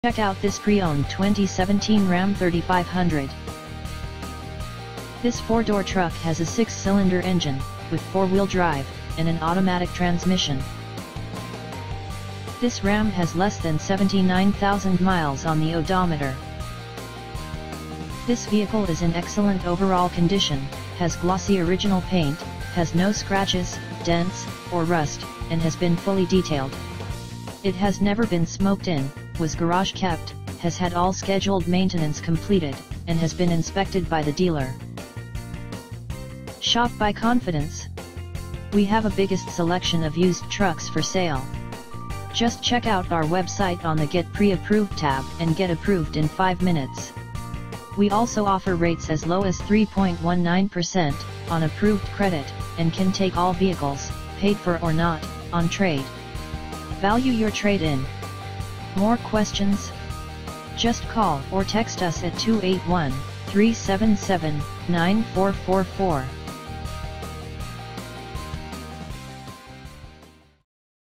Check out this pre-owned 2017 Ram 3500. This 4-door truck has a 6-cylinder engine, with 4-wheel drive, and an automatic transmission. This Ram has less than 79,000 miles on the odometer. This vehicle is in excellent overall condition, has glossy original paint, has no scratches, dents, or rust, and has been fully detailed. It has never been smoked in, was garage kept, has had all scheduled maintenance completed, and has been inspected by the dealer. Shop by confidence. We have a biggest selection of used trucks for sale. Just check out our website on the Get Pre-Approved tab and get approved in 5 minutes. We also offer rates as low as 3.19% on approved credit, and can take all vehicles, paid for or not, on trade. Value your trade-in. More questions? Just call or text us at 281-377-9444.